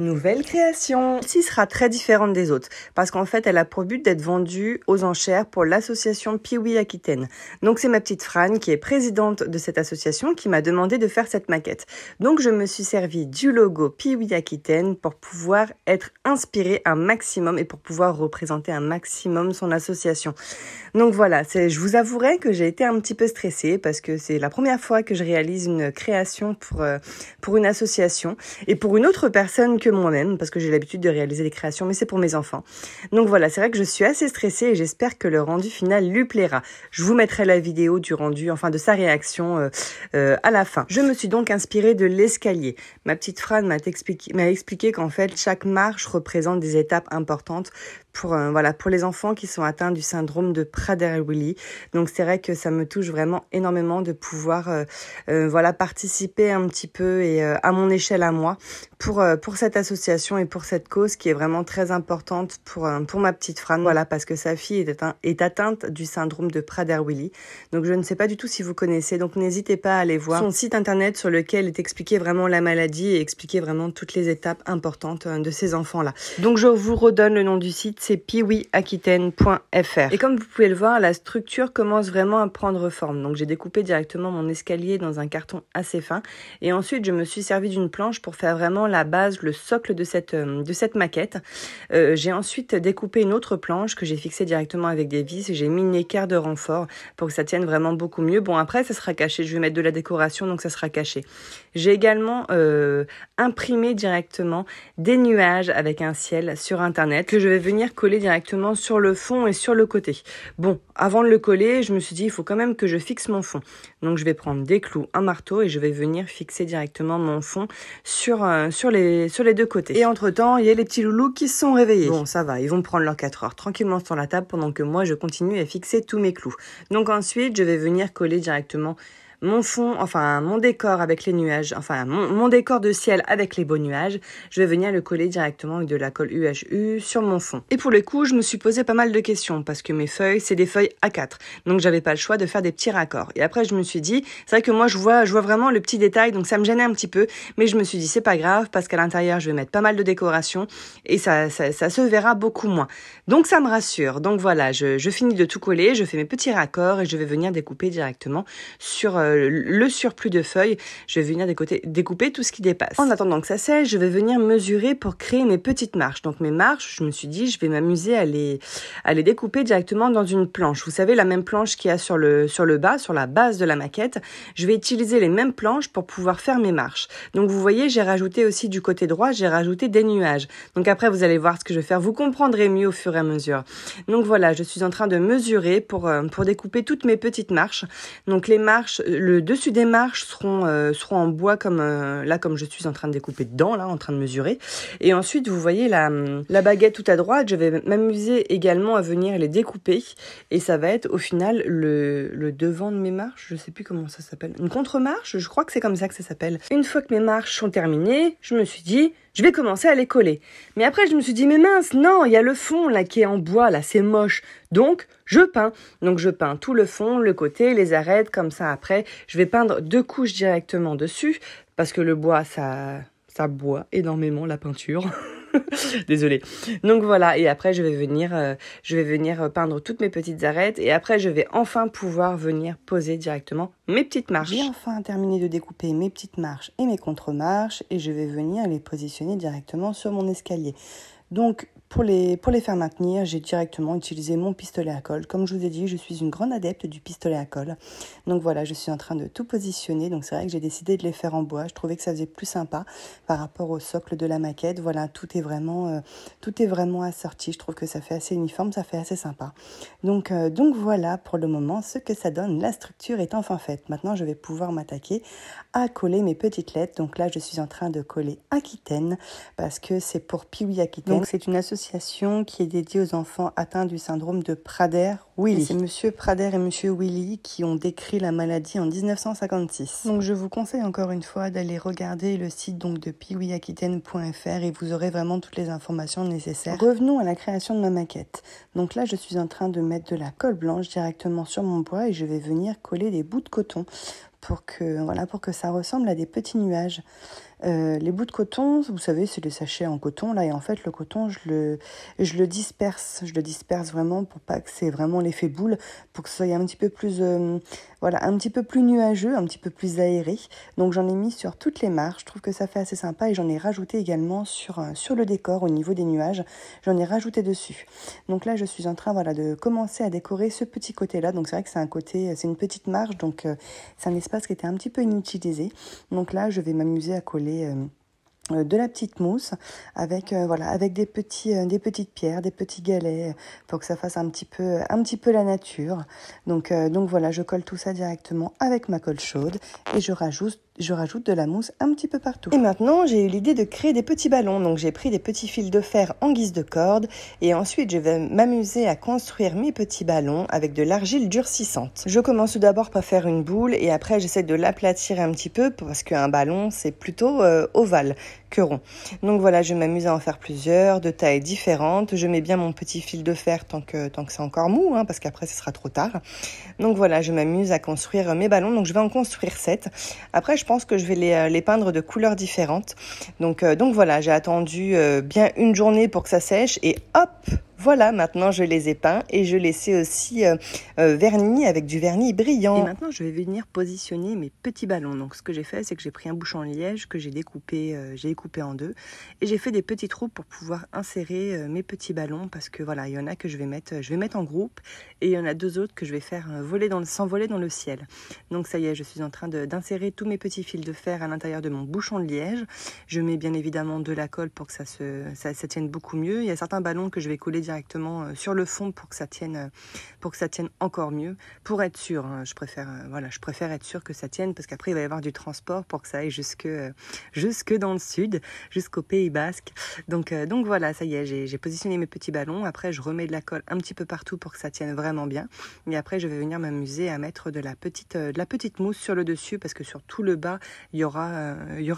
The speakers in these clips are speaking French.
Nouvelle création. Celle-ci sera très différente des autres parce qu'en fait, elle a pour but d'être vendue aux enchères pour l'association Piwi Aquitaine. Donc, c'est ma petite Fran qui est présidente de cette association qui m'a demandé de faire cette maquette. Donc, je me suis servi du logo Piwi Aquitaine pour pouvoir être inspirée un maximum et pour pouvoir représenter un maximum son association. Donc voilà, je vous avouerai que j'ai été un petit peu stressée parce que c'est la première fois que je réalise une création pour une association et pour une autre personne que moi-même, parce que j'ai l'habitude de réaliser des créations, mais c'est pour mes enfants. Donc voilà, c'est vrai que je suis assez stressée et j'espère que le rendu final lui plaira. Je vous mettrai la vidéo du rendu, enfin de sa réaction à la fin. Je me suis donc inspirée de l'escalier. Ma petite Fran m'a expliqué qu'en fait, chaque marche représente des étapes importantes pour les enfants qui sont atteints du syndrome de Prader-Willi. Donc c'est vrai que ça me touche vraiment énormément de pouvoir participer un petit peu et à mon échelle à moi pour cette association et pour cette cause qui est vraiment très importante pour ma petite Fran. Voilà, parce que sa fille est atteinte du syndrome de Prader-Willi. Donc je ne sais pas du tout si vous connaissez, donc n'hésitez pas à aller voir son site internet sur lequel est expliqué vraiment la maladie et expliqué vraiment toutes les étapes importantes de ces enfants-là. Donc je vous redonne le nom du site, c'est piwiaquitaine.fr. Et comme vous pouvez le voir, la structure commence vraiment à prendre forme. Donc j'ai découpé directement mon escalier dans un carton assez fin et ensuite je me suis servi d'une planche pour faire vraiment la base, le socle de cette maquette. J'ai ensuite découpé une autre planche que j'ai fixée directement avec des vis et j'ai mis une équerre de renfort pour que ça tienne vraiment beaucoup mieux. Bon, après ça sera caché, je vais mettre de la décoration donc ça sera caché. J'ai également imprimé directement des nuages avec un ciel sur internet que je vais venir coller directement sur le fond et sur le côté. Bon, avant de le coller, je me suis dit il faut quand même que je fixe mon fond. Donc je vais prendre des clous, un marteau et je vais venir fixer directement mon fond sur les deux côtés. Et entre-temps, il y a les petits loulous qui se sont réveillés. Bon, ça va, ils vont prendre leurs 4 heures tranquillement sur la table pendant que moi je continue à fixer tous mes clous. Donc ensuite, je vais venir coller directement mon fond, enfin mon décor avec les nuages, enfin mon décor de ciel avec les beaux nuages, je vais venir le coller directement avec de la colle UHU sur mon fond. Et pour le coup, je me suis posé pas mal de questions parce que mes feuilles, c'est des feuilles A4. Donc j'avais pas le choix de faire des petits raccords. Et après, je me suis dit, c'est vrai que moi je vois vraiment le petit détail, donc ça me gênait un petit peu, mais je me suis dit c'est pas grave parce qu'à l'intérieur, je vais mettre pas mal de décoration et ça se verra beaucoup moins. Donc ça me rassure. Donc voilà, je finis de tout coller, je fais mes petits raccords et je vais venir découper directement sur le surplus de feuilles, je vais venir découper tout ce qui dépasse. En attendant que ça sèche, je vais venir mesurer pour créer mes petites marches. Donc mes marches, je me suis dit, je vais m'amuser à les découper directement dans une planche. Vous savez, la même planche qu'il y a sur le bas, sur la base de la maquette. Je vais utiliser les mêmes planches pour pouvoir faire mes marches. Donc vous voyez, j'ai rajouté aussi du côté droit, j'ai rajouté des nuages. Donc après, vous allez voir ce que je vais faire. Vous comprendrez mieux au fur et à mesure. Donc voilà, je suis en train de mesurer pour découper toutes mes petites marches. Donc les marches, le dessus des marches seront en bois comme je suis en train de découper dedans, là, en train de mesurer. Et ensuite, vous voyez la baguette tout à droite, je vais m'amuser également à venir les découper. Et ça va être au final le devant de mes marches, je sais plus comment ça s'appelle. Une contre-marche, je crois que c'est comme ça que ça s'appelle. Une fois que mes marches sont terminées, je me suis dit, je vais commencer à les coller. Mais après, je me suis dit, mais mince, non, il y a le fond là qui est en bois, là, c'est moche. Donc, je peins. Donc, je peins tout le fond, le côté, les arêtes, comme ça. Après, je vais peindre 2 couches directement dessus, parce que le bois, ça boit énormément la peinture. Désolée. Donc voilà, et après je vais venir peindre toutes mes petites arêtes et après je vais enfin pouvoir venir poser directement mes petites marches. J'ai enfin terminé de découper mes petites marches et mes contre-marches et je vais venir les positionner directement sur mon escalier. Donc pour les faire maintenir, j'ai directement utilisé mon pistolet à colle. Comme je vous ai dit, je suis une grande adepte du pistolet à colle. Donc voilà, je suis en train de tout positionner. Donc c'est vrai que j'ai décidé de les faire en bois. Je trouvais que ça faisait plus sympa par rapport au socle de la maquette. Voilà, tout est vraiment assorti. Je trouve que ça fait assez uniforme, ça fait assez sympa. Donc voilà pour le moment ce que ça donne. La structure est enfin faite. Maintenant, je vais pouvoir m'attaquer à coller mes petites lettres. Donc là, je suis en train de coller Aquitaine parce que c'est pour Piwi Aquitaine. Donc c'est une association qui est dédiée aux enfants atteints du syndrome de Prader-Willi. C'est monsieur Prader et monsieur Willi qui ont décrit la maladie en 1956. Donc je vous conseille encore une fois d'aller regarder le site donc de piwiaquitaine.fr et vous aurez vraiment toutes les informations nécessaires. Revenons à la création de ma maquette. Donc là, je suis en train de mettre de la colle blanche directement sur mon bois et je vais venir coller des bouts de coton pour que ça ressemble à des petits nuages. Les bouts de coton, vous savez, c'est les sachets en coton là, et en fait le coton, je le disperse. Je le disperse vraiment pour pas que c'est vraiment l'effet boule, pour que ce soit un petit peu plus, voilà, un petit peu plus nuageux, un petit peu plus aéré. Donc j'en ai mis sur toutes les marches. Je trouve que ça fait assez sympa et j'en ai rajouté également sur le décor au niveau des nuages. J'en ai rajouté dessus. Donc là, je suis en train, voilà, de commencer à décorer ce petit côté-là. Donc c'est vrai que c'est un côté, c'est une petite marge, donc c'est un espace qui était un petit peu inutilisé. Donc là, je vais m'amuser à coller de la petite mousse avec voilà, avec des petites pierres, des petits galets pour que ça fasse un petit peu la nature. Donc voilà, je colle tout ça directement avec ma colle chaude et je rajoute de la mousse un petit peu partout. Et maintenant, j'ai eu l'idée de créer des petits ballons. Donc j'ai pris des petits fils de fer en guise de corde et ensuite je vais m'amuser à construire mes petits ballons avec de l'argile durcissante. Je commence tout d'abord par faire une boule et après j'essaie de l'aplatir un petit peu parce qu'un ballon c'est plutôt ovale que rond. Donc voilà, je m'amuse à en faire plusieurs de tailles différentes. Je mets bien mon petit fil de fer tant que c'est encore mou, parce qu'après ce sera trop tard. Donc voilà, je m'amuse à construire mes ballons. Donc je vais en construire 7. Après, je pense que je vais les peindre de couleurs différentes. Donc voilà, j'ai attendu bien une journée pour que ça sèche et hop, voilà, maintenant je les ai peints et je les sais aussi vernis avec du vernis brillant. Et maintenant je vais venir positionner mes petits ballons. Donc ce que j'ai fait, c'est que j'ai pris un bouchon de liège que j'ai découpé en deux et j'ai fait des petits trous pour pouvoir insérer mes petits ballons parce que voilà, il y en a que je vais mettre en groupe et il y en a 2 autres que je vais faire s'envoler dans le ciel. Donc ça y est, je suis en train d'insérer tous mes petits fils de fer à l'intérieur de mon bouchon de liège. Je mets bien évidemment de la colle pour que ça tienne beaucoup mieux. Il y a certains ballons que je vais coller directement sur le fond pour que ça tienne encore mieux. Pour être sûr, je préfère être sûr que ça tienne parce qu'après il va y avoir du transport pour que ça aille jusque dans le sud, jusqu'au Pays Basque. Donc voilà, ça y est, j'ai positionné mes petits ballons. Après, je remets de la colle un petit peu partout pour que ça tienne vraiment bien. Et après, je vais venir m'amuser à mettre de la petite mousse sur le dessus parce que sur tout le bas, il y aura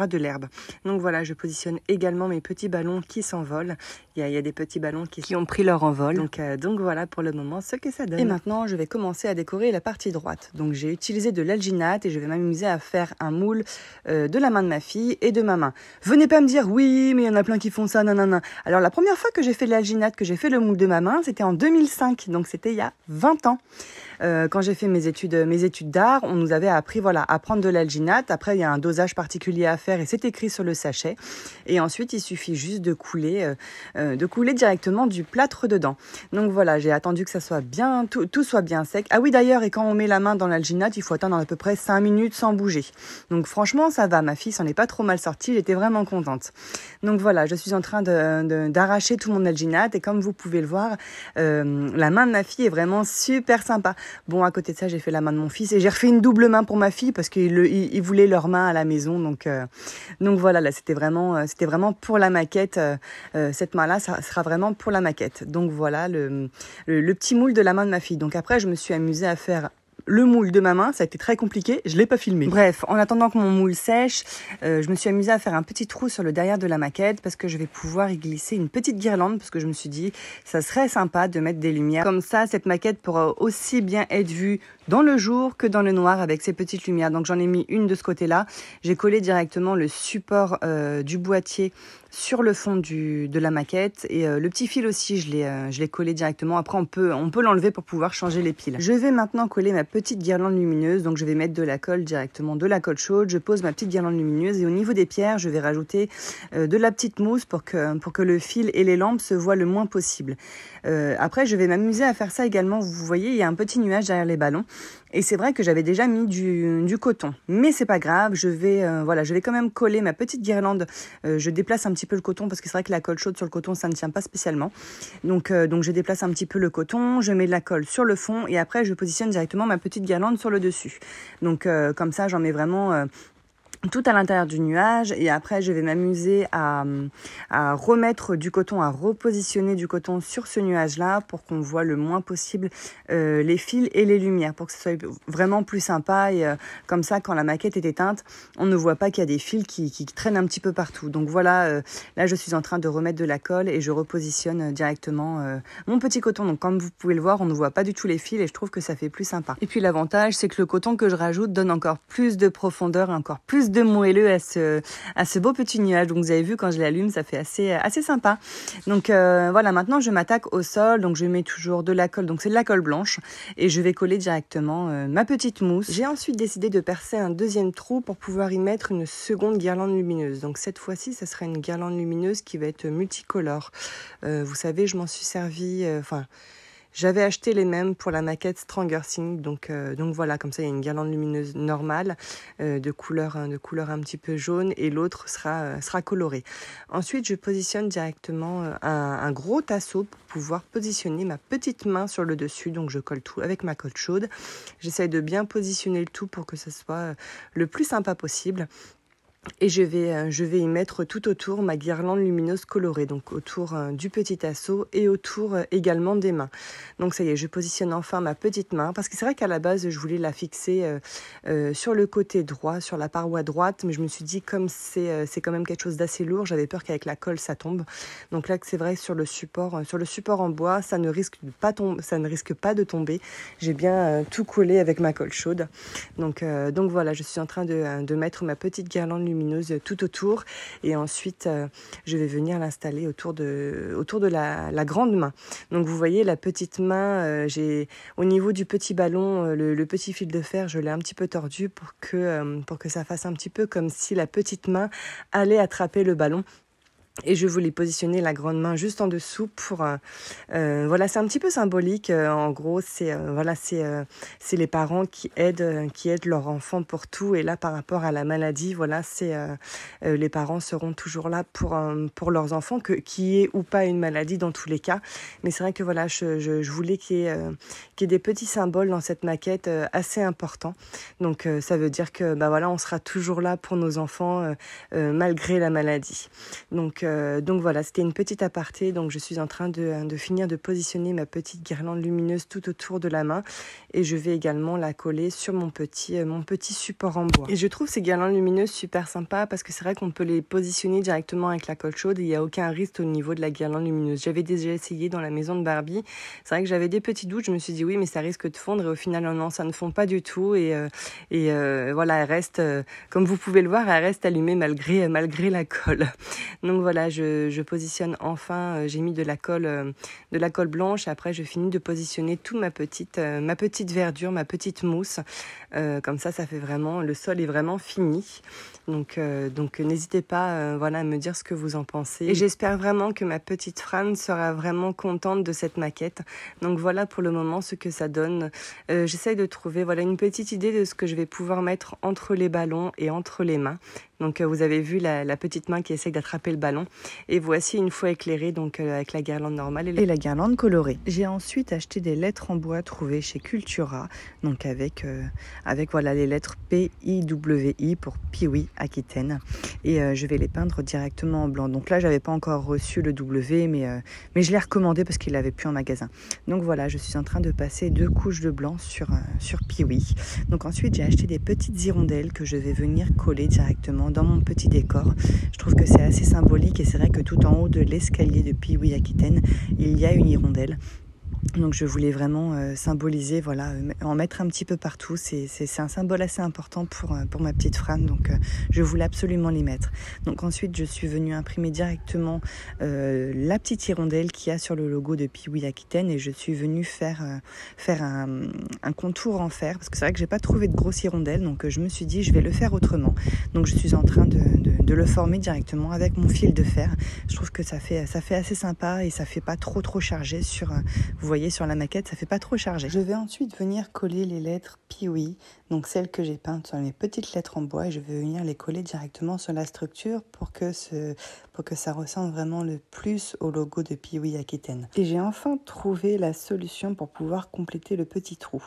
de l'herbe. Donc voilà, je positionne également mes petits ballons qui s'envolent. Il y a des petits ballons qui ont pris leur envol. Donc voilà pour le moment ce que ça donne. Et maintenant, je vais commencer à décorer la partie droite. Donc j'ai utilisé de l'alginate et je vais m'amuser à faire un moule de la main de ma fille et de ma main. Venez pas me dire oui, mais il y en a plein qui font ça, nanana. Alors la première fois que j'ai fait de l'alginate, que j'ai fait le moule de ma main, c'était en 2005. Donc c'était il y a 20 ans. Quand j'ai fait mes études d'art, on nous avait appris à prendre de l'alginate. Après, il y a un dosage particulier à faire et c'est écrit sur le sachet. Et ensuite, il suffit juste de couler directement du plâtre dedans. Donc voilà, j'ai attendu que ça soit bien, tout soit bien sec. Ah oui, d'ailleurs, et quand on met la main dans l'alginate, il faut attendre à peu près 5 minutes sans bouger. Donc franchement, ça va. Ma fille s'en est pas trop mal sortie. J'étais vraiment contente. Donc voilà, je suis en train d'arracher tout mon alginate et comme vous pouvez le voir, la main de ma fille est vraiment super sympa. Bon, à côté de ça, j'ai fait la main de mon fils et j'ai refait une double main pour ma fille parce qu'ils voulaient leur main à la maison. Donc voilà, là, c'était vraiment pour la maquette. Cette main-là, ça sera vraiment pour la maquette. Donc voilà le petit moule de la main de ma fille. Donc après, je me suis amusée à faire le moule de ma main, ça a été très compliqué, je l'ai pas filmé. Bref, en attendant que mon moule sèche, je me suis amusée à faire un petit trou sur le derrière de la maquette parce que je vais pouvoir y glisser une petite guirlande parce que je me suis dit ça serait sympa de mettre des lumières. Comme ça, cette maquette pourra aussi bien être vue dans le jour que dans le noir avec ces petites lumières. Donc j'en ai mis une de ce côté-là. J'ai collé directement le support du boîtier sur le fond de la maquette et le petit fil aussi, je l'ai collé directement. Après, on peut l'enlever pour pouvoir changer les piles. Je vais maintenant coller ma petite guirlande lumineuse. Donc, je vais mettre de la colle directement, de la colle chaude. Je pose ma petite guirlande lumineuse et au niveau des pierres, je vais rajouter de la petite mousse pour que le fil et les lampes se voient le moins possible. Après, je vais m'amuser à faire ça également. Vous voyez, il y a un petit nuage derrière les ballons. Et c'est vrai que j'avais déjà mis du coton. Mais c'est pas grave, je vais quand même coller ma petite guirlande. Je déplace un petit peu le coton parce que c'est vrai que la colle chaude sur le coton, ça ne tient pas spécialement. Donc je déplace un petit peu le coton, je mets de la colle sur le fond et après je positionne directement ma petite guirlande sur le dessus. Donc comme ça, j'en mets vraiment tout à l'intérieur du nuage et après je vais m'amuser à remettre du coton, à repositionner du coton sur ce nuage là pour qu'on voit le moins possible les fils et les lumières pour que ce soit vraiment plus sympa et comme ça quand la maquette est éteinte on ne voit pas qu'il y a des fils qui traînent un petit peu partout. Donc voilà, là je suis en train de remettre de la colle et je repositionne directement mon petit coton. Donc comme vous pouvez le voir, on ne voit pas du tout les fils et je trouve que ça fait plus sympa. Et puis l'avantage c'est que le coton que je rajoute donne encore plus de profondeur, encore plus de moelleux à ce beau petit nuage. Donc vous avez vu, quand je l'allume, ça fait assez sympa. Donc voilà, maintenant je m'attaque au sol. Donc je mets toujours de la colle, donc c'est de la colle blanche, et je vais coller directement ma petite mousse. J'ai ensuite décidé de percer un deuxième trou pour pouvoir y mettre une seconde guirlande lumineuse. Donc cette fois-ci, ça sera une guirlande lumineuse qui va être multicolore. Vous savez, je m'en suis servi, j'avais acheté les mêmes pour la maquette Stranger Things, donc voilà, comme ça il y a une guirlande lumineuse normale de couleur un petit peu jaune, et l'autre sera colorée. Ensuite, je positionne directement un gros tasseau pour pouvoir positionner ma petite main sur le dessus. Donc je colle tout avec ma colle chaude. J'essaye de bien positionner le tout pour que ce soit le plus sympa possible. Et je vais y mettre tout autour ma guirlande lumineuse colorée, donc autour du petit tasseau et autour également des mains. Donc ça y est, je positionne enfin ma petite main, parce que c'est vrai qu'à la base, je voulais la fixer sur le côté droit, sur la paroi droite, mais je me suis dit, comme c'est quand même quelque chose d'assez lourd, j'avais peur qu'avec la colle, ça tombe. Donc là, c'est vrai, sur le support en bois, ça ne risque pas de tomber. J'ai bien tout collé avec ma colle chaude. Donc voilà, je suis en train de mettre ma petite guirlande lumineuse tout autour, et ensuite je vais venir l'installer autour de la grande main. Donc vous voyez, la petite main, j'ai au niveau du petit ballon, le petit fil de fer, je l'ai un petit peu tordu pour que ça fasse un petit peu comme si la petite main allait attraper le ballon. Et je voulais positionner la grande main juste en dessous pour voilà, c'est un petit peu symbolique. En gros, c'est les parents qui aident leur enfant pour tout. Et là, par rapport à la maladie, voilà, les parents seront toujours là pour leurs enfants, qu'il y ait ou pas une maladie dans tous les cas. Mais c'est vrai que voilà, je voulais qu'il y ait des petits symboles dans cette maquette assez importants. Donc ça veut dire que voilà, on sera toujours là pour nos enfants malgré la maladie. Donc voilà, c'était une petite aparté. Donc je suis en train de finir de positionner ma petite guirlande lumineuse tout autour de la main, et je vais également la coller sur mon petit support en bois. Et je trouve ces guirlandes lumineuses super sympas, parce que c'est vrai qu'on peut les positionner directement avec la colle chaude et il n'y a aucun risque au niveau de la guirlande lumineuse. J'avais déjà essayé dans la maison de Barbie. C'est vrai que j'avais des petits doutes. Je me suis dit oui, mais ça risque de fondre, et au final non, ça ne fond pas du tout, et voilà, elle reste, comme vous pouvez le voir, elle reste allumée malgré la colle. Donc voilà, je positionne enfin, j'ai mis de la colle blanche, et après je finis de positionner toute ma petite verdure, ma petite mousse. Comme ça fait vraiment, le sol est vraiment fini. Donc n'hésitez pas à me dire ce que vous en pensez. Et j'espère vraiment que ma petite Fran sera vraiment contente de cette maquette. Donc voilà pour le moment ce que ça donne. J'essaye de trouver une petite idée de ce que je vais pouvoir mettre entre les ballons et entre les mains. Donc vous avez vu la petite main qui essaye d'attraper le ballon. Et voici une fois éclairée, donc avec la guirlande normale et la guirlande colorée. J'ai ensuite acheté des lettres en bois trouvées chez Cultura, donc avec les lettres P-I-W-I pour Piwi Aquitaine. Et je vais les peindre directement en blanc. Donc là, j'avais pas encore reçu le W, mais je l'ai recommandé parce qu'il l'avait plus en magasin. Donc voilà, je suis en train de passer 2 couches de blanc sur Piwi. Donc ensuite, j'ai acheté des petites hirondelles que je vais venir coller directement dans mon petit décor. Je trouve que c'est assez symbolique, et c'est vrai que tout en haut de l'escalier de Piwi Aquitaine, il y a une hirondelle. Donc je voulais vraiment symboliser, en mettre un petit peu partout. C'est un symbole assez important pour ma petite Fran, donc je voulais absolument les mettre. Donc ensuite, je suis venue imprimer directement la petite hirondelle qu'il y a sur le logo de Piwi Aquitaine, et je suis venue faire un contour en fer, parce que c'est vrai que j'ai pas trouvé de grosse hirondelle, donc je me suis dit je vais le faire autrement. Donc je suis en train de le former directement avec mon fil de fer. Je trouve que ça fait assez sympa, et ça fait pas trop chargé sur vous voyez sur la maquette, ça fait pas trop chargé. Je vais ensuite venir coller les lettres Piwi, donc celles que j'ai peintes sur mes petites lettres en bois, et je vais venir les coller directement sur la structure pour que ça ressemble vraiment le plus au logo de Piwi Aquitaine. Et j'ai enfin trouvé la solution pour pouvoir compléter le petit trou.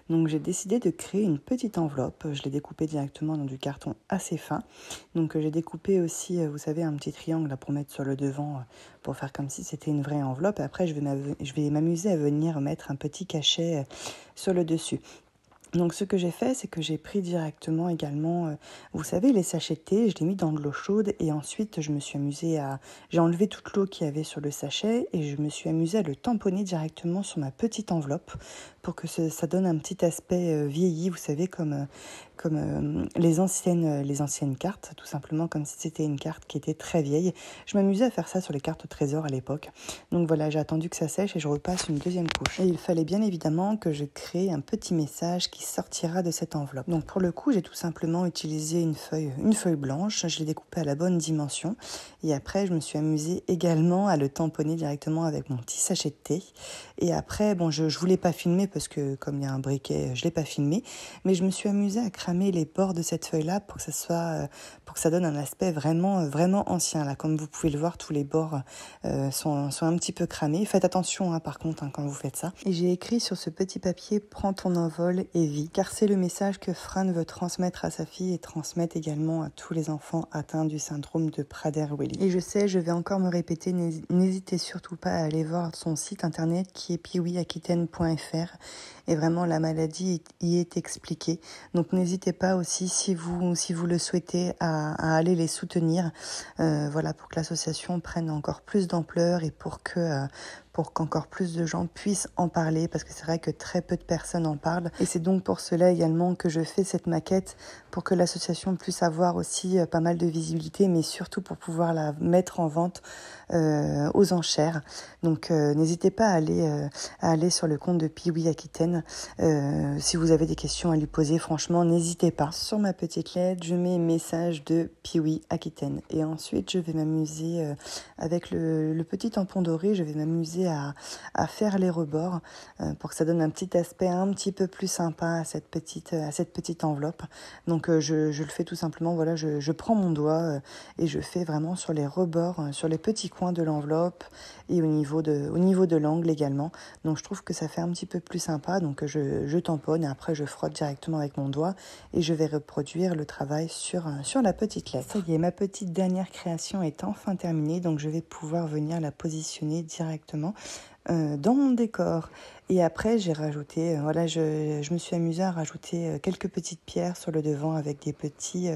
Donc j'ai décidé de créer une petite enveloppe. Je l'ai découpée directement dans du carton assez fin. Donc j'ai découpé aussi, vous savez, un petit triangle là, pour mettre sur le devant, pour faire comme si c'était une vraie enveloppe. Et après, je vais m'amuser à venir mettre un petit cachet sur le dessus. Donc ce que j'ai fait, c'est que j'ai pris directement également, vous savez, les sachets de thé, je les mis dans de l'eau chaude et ensuite je me suis amusée à... J'ai enlevé toute l'eau qu'il y avait sur le sachet et je me suis amusée à le tamponner directement sur ma petite enveloppe pour que ça donne un petit aspect vieilli, vous savez, comme les anciennes cartes, tout simplement comme si c'était une carte qui était très vieille. Je m'amusais à faire ça sur les cartes au trésor à l'époque. Donc voilà, j'ai attendu que ça sèche et je repasse une deuxième couche. Et il fallait bien évidemment que je crée un petit message qui sortira de cette enveloppe. Donc pour le coup, j'ai tout simplement utilisé une feuille blanche, je l'ai découpée à la bonne dimension et après je me suis amusée également à le tamponner directement avec mon petit sachet de thé. Et après, bon, je voulais pas filmer parce que comme il y a un briquet, je l'ai pas filmé, mais je me suis amusée à cramer les bords de cette feuille-là pour que ça donne un aspect vraiment ancien. Là, comme vous pouvez le voir, tous les bords sont un petit peu cramés. Faites attention par contre quand vous faites ça. Et j'ai écrit sur ce petit papier: prends ton envol et vis, car c'est le message que Fran veut transmettre à sa fille et transmettre également à tous les enfants atteints du syndrome de Prader-Willi. Et je sais, je vais encore me répéter, n'hésitez surtout pas à aller voir son site internet qui est peeweeaquitaine.fr et vraiment la maladie y est expliquée. Donc n'hésitez pas aussi, si vous le souhaitez, à aller les soutenir, voilà, pour que l'association prenne encore plus d'ampleur et pour qu'encore plus de gens puissent en parler, parce que c'est vrai que très peu de personnes en parlent. Et c'est donc pour cela également que je fais cette maquette, pour que l'association puisse avoir aussi pas mal de visibilité, mais surtout pour pouvoir la mettre en vente aux enchères. Donc n'hésitez pas à aller sur le compte de Peewee Aquitaine. Si vous avez des questions à lui poser, franchement, n'hésitez pas. Sur ma petite lettre, je mets message de Peewee Aquitaine. Et ensuite, je vais m'amuser avec le petit tampon doré, je vais m'amuser à faire les rebords pour que ça donne un petit aspect un petit peu plus sympa à cette petite enveloppe. Donc je le fais tout simplement, voilà, je prends mon doigt et je fais vraiment sur les rebords, sur les petits coins de l'enveloppe et au niveau de l'angle également. Donc je trouve que ça fait un petit peu plus sympa. Donc je tamponne et après je frotte directement avec mon doigt et je vais reproduire le travail sur la petite lettre. Ça y est, ma petite dernière création est enfin terminée, donc je vais pouvoir venir la positionner directement dans mon décor. Et après j'ai rajouté, voilà, je me suis amusée à rajouter quelques petites pierres sur le devant avec des petits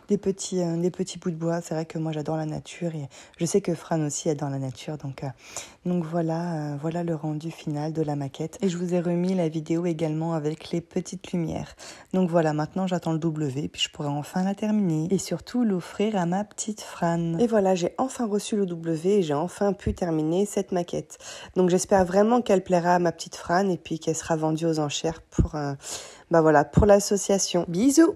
bouts de bois. C'est vrai que moi j'adore la nature et je sais que Fran aussi adore la nature, donc voilà le rendu final de la maquette. Et je vous ai remis la vidéo également avec les petites lumières. Donc voilà, maintenant j'attends le W puis je pourrai enfin la terminer et surtout l'offrir à ma petite Fran. Et voilà, j'ai enfin reçu le W et j'ai enfin pu terminer cette maquette. Donc j'espère vraiment qu'elle plaira à ma petite Fran et puis qu'elle sera vendue aux enchères pour l'association. Bisous!